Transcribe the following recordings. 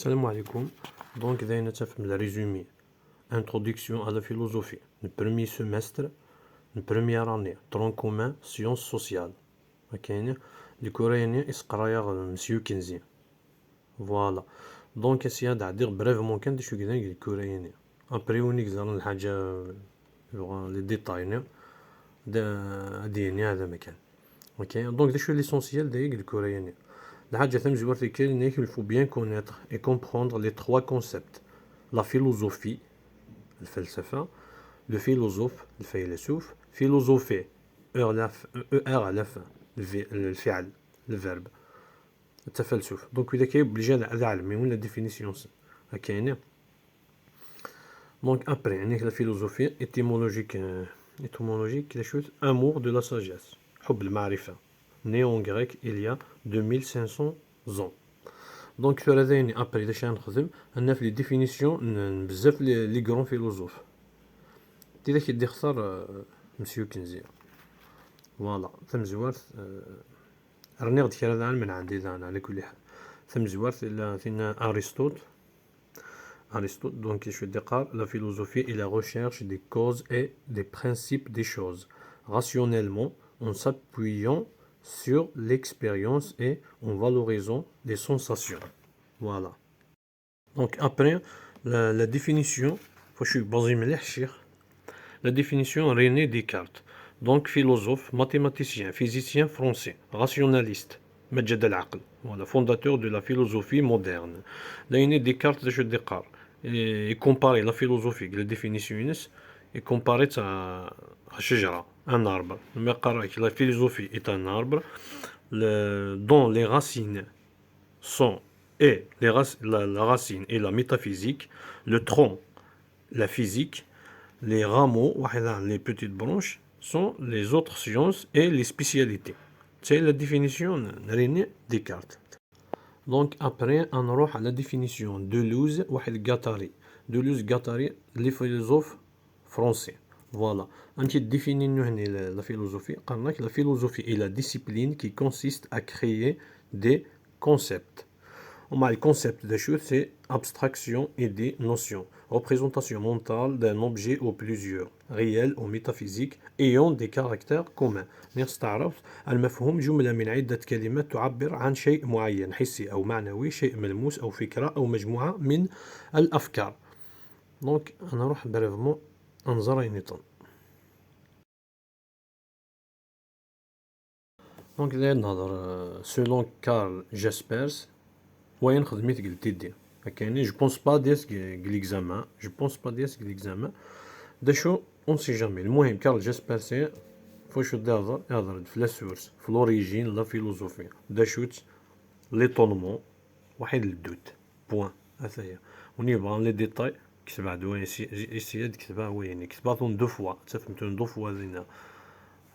Salam alaikum. Donc, il y a le résumé. Introduction à la philosophie. Le premier semestre, la première année. Tronc commun, sciences sociales. Ok. Le coréen, est Monsieur Kenzi. Voilà. Donc, essayez de dire brièvement quand je suis le coréen. Après, on examine les détails. هذا مكان. Ok. Donc, je suis l'essentiel du coréen. Il faut bien connaître et comprendre les trois concepts. La philosophie, le falsafa, le philosophe, le philosophe, philosophie, à la fin, le fi'al, le verbe. التفلسف. Donc il est obligé d'allumer la définition. Ok. Donc après, la philosophie étymologique, la chose, amour de la sagesse, حب المعرفة. Né en grec il y a 2500 ans. Donc sur après on a fait les définitions بزاف les grands philosophes. تي كي اختار مسيو كنزي. فوالا ثم زوارت راني غد كرا دان من عندي انا على كل حال. ثم زوارت فينا ارسطوط. Donc je déclare la philosophie est la recherche des causes et des principes des choses rationnellement en s'appuyant sur l'expérience et en valorisant les sensations. Voilà. Donc après, la définition, je suis basé sur la définition René Descartes. Donc philosophe, mathématicien, physicien français, rationaliste, Majed al-Aql, voilà, fondateur de la philosophie moderne. René Descartes, je déclare, et comparer la philosophie, la définition, et comparer à un arbre. La philosophie est un arbre dont les racines sont la racine et la métaphysique, le tronc, la physique, les rameaux, les petites branches, sont les autres sciences et les spécialités. C'est la définition de René Descartes. Donc après, on va à la définition de Deleuze-Guattari. Deleuze-Guattari, les philosophes français. Voilà. On définit la philosophie. La philosophie est la discipline qui consiste à créer des concepts. Le concept de chose, c'est abstraction et des notions. Représentation mentale d'un objet ou plusieurs, réel ou métaphysique, ayant des caractères communs. نستعرف المفهوم جملة من عدة كلمات تعبر عن شيء معين حسي أو معنوي شيء ملموس أو فكرة أو مجموعة من الأفكار. Donc أنا نروح بريفمون أنظر نيطن. Donc là نهضر selon Karl Jaspers. وين خدمت قلت دير كاينين جو بونس با ديس ليكزامان دا شو اون سي جامي. المهم كارل جاسبرسي فوشو يهضر في لا سورس في لوريجين لا فيلوزوفي دا شوت ليطونمون واحد الدوت بوان هذايا وني بغا لي ديتاي كتب عدو يسيا كتبها هو يعني كتبها دو فوا تفهمتون دو فوا زينا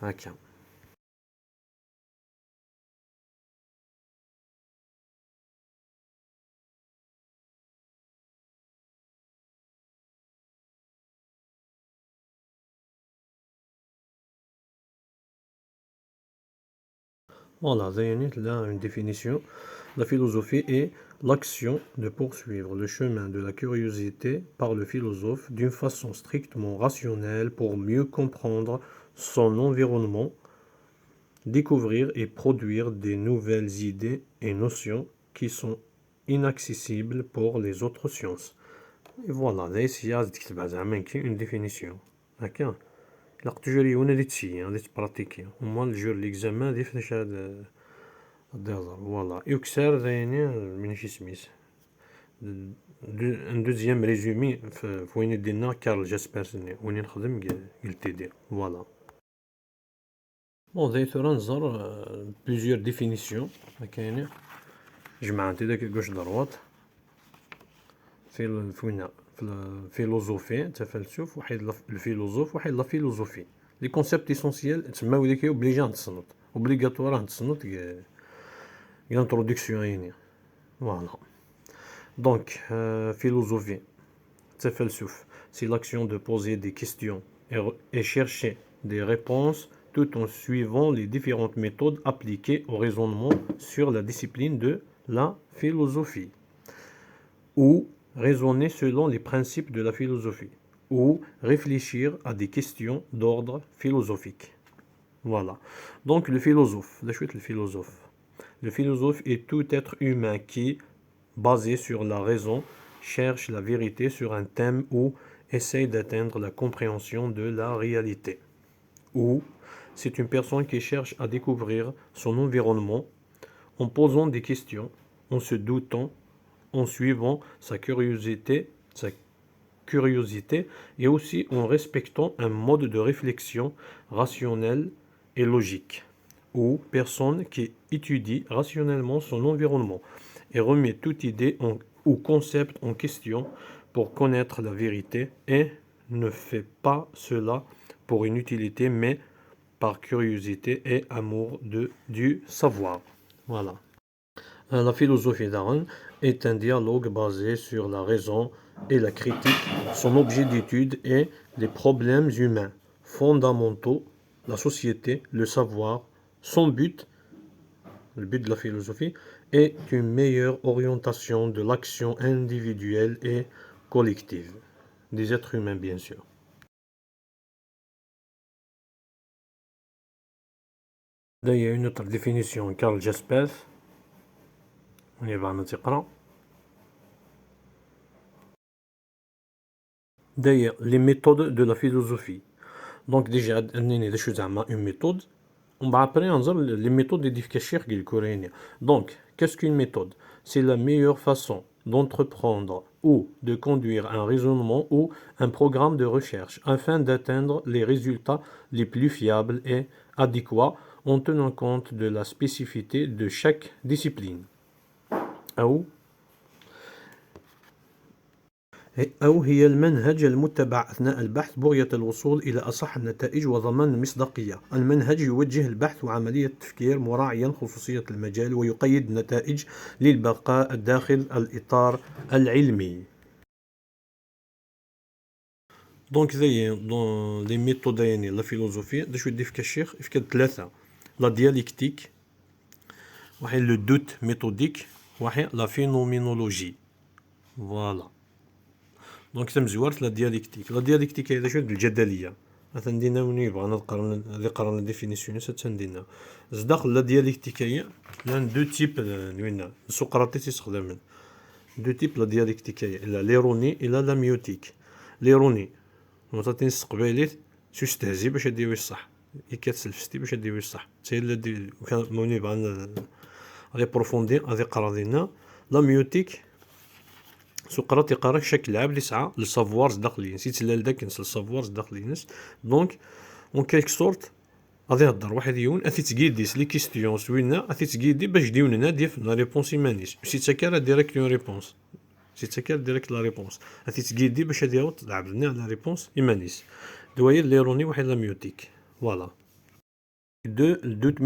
هكا. Voilà, là, une définition. La philosophie est l'action de poursuivre le chemin de la curiosité par le philosophe d'une façon strictement rationnelle pour mieux comprendre son environnement, découvrir et produire des nouvelles idées et notions qui sont inaccessibles pour les autres sciences. Et voilà, là, ici, il y a une définition. D'accord. لا تجري هنا اللي تسيي اللي تبراتيكي هما الجور ليكزامان دي فاش هاد الدهضر. فوالا يكسر ذايني ماشي سميس ان دوزيام ريزومي في وين دينا كارل جاسبرسن وين نخدم قلت يدير. فوالا بون ذاي ثورا نزر بليزيور ديفينيسيون كاينين جمعتي داك كوش دروات في وين الفيلوزوفي تفلسف واحد الفيلوزوف واحد لا فيلوزوفي لي كونسيبت اسونسيال تسماو ديك اوبليجي نتصنت اوبليغاتوار نتصنت انتروداكسيون يعني. فوالا دونك philosophie تفلسف c'est l'action de poser des questions et chercher des réponses tout en suivant les différentes méthodes appliquées au raisonnement sur la discipline de la philosophie. ou raisonner selon les principes de la philosophie, ou réfléchir à des questions d'ordre philosophique. Voilà. Donc le philosophe, la chute le philosophe. Le philosophe est tout être humain qui, basé sur la raison, cherche la vérité sur un thème ou essaye d'atteindre la compréhension de la réalité. Ou c'est une personne qui cherche à découvrir son environnement en posant des questions, en se doutant, en suivant sa curiosité et aussi en respectant un mode de réflexion rationnel et logique. Ou personne qui étudie rationnellement son environnement et remet toute idée ou concept en question pour connaître la vérité et ne fait pas cela pour une utilité mais par curiosité et amour du savoir. Voilà. La philosophie d'Aaron est un dialogue basé sur la raison et la critique. Son objet d'étude est les problèmes humains fondamentaux, la société, le savoir. Son but, le but de la philosophie, est une meilleure orientation de l'action individuelle et collective des êtres humains, bien sûr. Là, il y a une autre définition, Karl Jaspers. On y va نقرأ. D'ailleurs, les méthodes de la philosophie. Donc déjà, une méthode. On va après les méthodes d'éducation coréennes. Donc, qu'est-ce qu'une méthode? C'est la meilleure façon d'entreprendre ou de conduire un raisonnement ou un programme de recherche afin d'atteindre les résultats les plus fiables et adéquats en tenant compte de la spécificité de chaque discipline. أو أو هي المنهج المتبع أثناء البحث بغية الوصول إلى أصح النتائج وضمان المصداقية. المنهج يوجه البحث وعملية التفكير مراعيا خصوصية المجال ويقيد النتائج للبقاء داخل الإطار العلمي. دونك زي دون لي ميثود يعني لا فيلوزوفي دا شو يدي فيك الشيخ فيك ثلاثة لا دياليكتيك واحد لو دوت ميثوديك واحد لا فينومينولوجي. فوالا دونك تم زوارت لا دياليكتيك. لا دياليكتيك هي شو الجدليه مثلا دينا وني بغا نقرا هذه قرانا ديفينيسيون تندينا زداخل لا دياليكتيك هي لان دو تيب وين سقراطي تيستخدم دو تيب لا دياليكتيك هي الا ليروني الا لا ميوتيك. ليروني مثلا استقبالي تستهزي باش ديوي الصح كتسلفستي باش ديوي الصح حتى هي اللي موني بغا غادي بروفوندي غادي قرا دينا لا ميوتيك. سقراط يقرا شكل عام اللي سعى للسافوارز داخليين سيت لا داك نس السافوارز داخليين دونك اون كيلك سورت غادي يهضر واحد يون اثي تقيدي لي كيستيون زوينه اثي تقيدي باش ديونا ديف لا ريبونس يمانيس ماشي تاكا ديريكت اون ريبونس ماشي تاكا ديريكت لا ريبونس اثي تقيدي باش هادي تلعب لنا لا ريبونس يمانيس دواير ليروني واحد لا ميوتيك. فوالا الدوت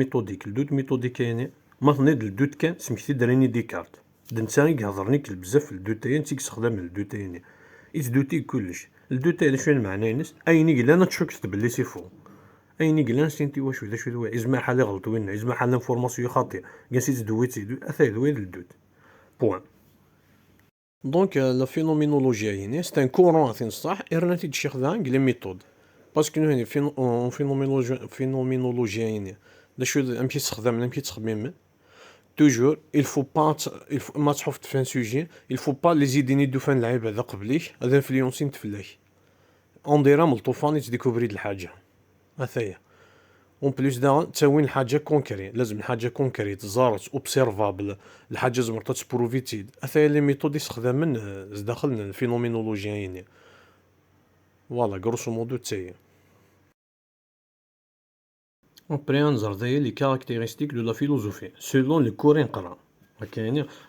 ميثوديك يعني مثلا الدوت كان سميتي دريني ديكارت دنساني يهضرني بزاف الدوتاين تيستخدم الدوتاين يتدوتي كلش الدوتاين شنو المعنى ينس ايني قال انا تشكت باللي سي فو ايني قال سنتي واش ذا شو ازما حال غلط وين ازما حال انفورماسيون خاطئه قاسيت دويتي اثاي دوير الدوت بوان. دونك لا فينومينولوجيا يعني سي ان كورون اثين صح ارناتي تشيخ ذان لي ميثود باسكو هنا فينومينولوجيا يعني دا شو امشي تستخدم امشي تخمم toujours il faut pas ما تحفظ في ان سوجي il faut pas les idées نيدو فان العيب هذا قبليك هذا انفلونسين تفلاك اون ديرا من الطوفان تديكوفري الحاجه هذايا اون بليس دا تسوين الحاجه كونكري لازم الحاجه كونكري تزارت اوبسيرفابل الحاجه زمرت تبروفيتيد هذايا لي ميثود يستخدم من داخل الفينومينولوجيا يعني فوالا غروسو مودو تاهي. Après, on a les caractéristiques de la philosophie, selon le Coran.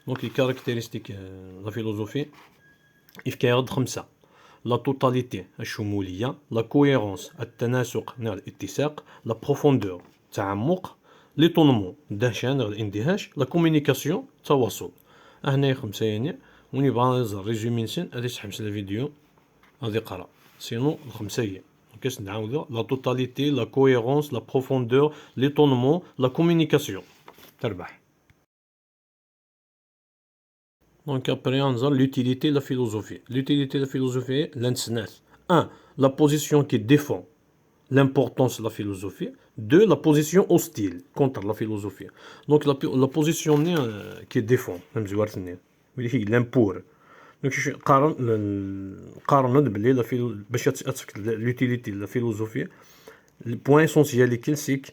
Donc, les caractéristiques de la philosophie, il y a 5. La totalité, la cohérence, la profondeur, l'étonnement, la communication, هنا 5 يعني وني بغا ريزومي نسن هادي تحبس la vidéo غادي قرا sinon 5 هي كاش نعاودو la totalité, la cohérence, la profondeur, l'étonnement, la communication تربح. Donc après on a l'utilité de la philosophie. L'utilité de la philosophie, l'ensness. Un, la position qui défend l'importance de la philosophie. Deux, la position hostile contre la philosophie. Donc la position qui défend, l'impour. Donc قارن بلي باش تأكد l'utilité de la philosophie. Le point essentiel c'est que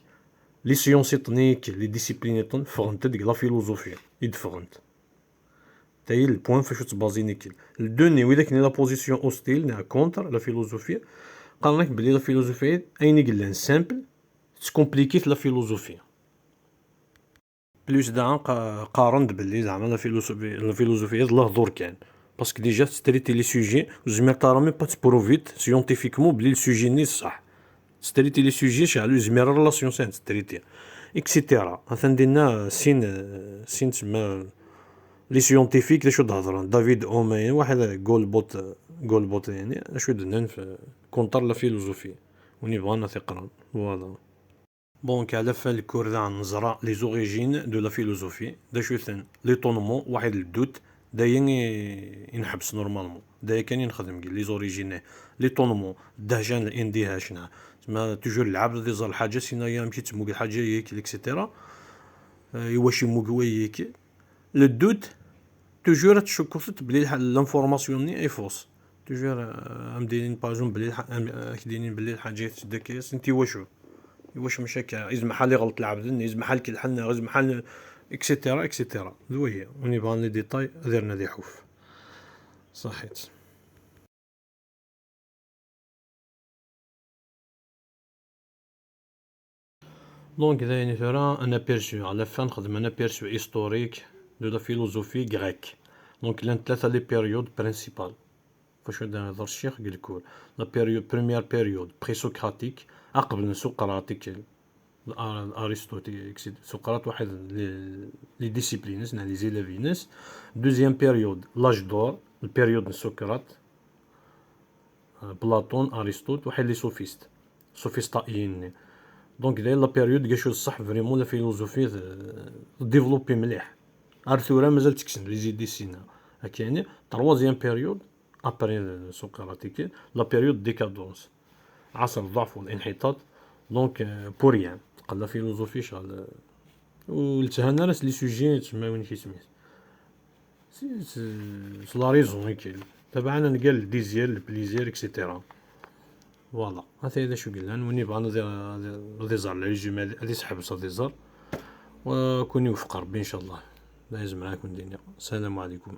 les sciences techniques, les disciplines فهمت ديك la philosophie يدفهمت. C'est le point فاش تبازي نيكل. Le deux, وإذا كاين la position hostile contre la philosophie. قال لك بلي لا فيلوزوفيا اين قلنا سامبل تكومبليكيت لا فيلوزوفيا بلوس دا قارنت بلي زعما لا فيلوزوفيا الله دور كان باسكو ديجا تستريتي لي سوجي زعما تا رامي با تبروفيت سيونتيفيكمون بلي السوجي ني صح تستريتي لي سوجي شعلو زمير ريلاسيون سان تستريتي اكسيتيرا مثلا دينا سين تسمى لي سيونتيفيك شو تهضرون دافيد اومين واحد جول بوت يعني شو دنا في كونتر لا فيلوزوفي وني بغانا تقرا فوالا دونك على فالكور ذا نزرا لي زوريجين دو لا فيلوزوفي دا شو ثان ليطونمون واحد الدوت دايا ينحبس نورمالمون دايا كان ينخدم لي زوريجين ليطونمون دهجان الاندهاش تسمى توجور العبد دي زار الحاجه سينايا مشي تسموك الحاجه هيك اكسيتيرا يواشي موكوي هيك لو دوت توجور تشكوت بلي لانفورماسيون ني اي فوس توجور مديرين باجون بلي كديرين بلي الحاجات داك انت واش مشاك يزم حالي غلط العبد يزم حال كي الحنا يزم حال اكسيتيرا اكسيتيرا ذو هي وني بان لي ديتاي درنا دي حوف صحيت دونك ذا ثرا ان ابيرسو على فان نخدم ان ابيرسو هيستوريك دو لا فيلوزوفي غريك دونك لان ثلاثه لي بيريود برينسيبال فاش بدا يهضر الشيخ قال لك لا بيريود بروميير بيريود بري سوكراتيك قبل سقراطيك ارسطوطي سقراط واحد لي ديسيبلينس لي زيلافينس دوزيام بيريود لاج دور البيريود سقراط بلاطون ارسطوط واحد لي سوفيسطائيين دونك داير لا بيريود كاع شو الصح فريمون لا فيلوزوفي ديفلوبي مليح ارثورا مازال تكسن لي زيدي سينا كاين تروازيام بيريود ابري سقراطيك لا بيريود ديكادونس عصر الضعف والانحطاط دونك بور ريان تقال لا فيلوزوفي شغل ولتهنا راس لي سوجي تسمى وين كيسميت سي لا ريزون هيك تبعا نلقى الديزير البليزير اكسيتيرا فوالا هذا شو قلنا وني بغا ديزار لي جمال هذه سحبس ديزار وكون يوفق ربي ان شاء الله لا يزم معاكم الدنيا السلام عليكم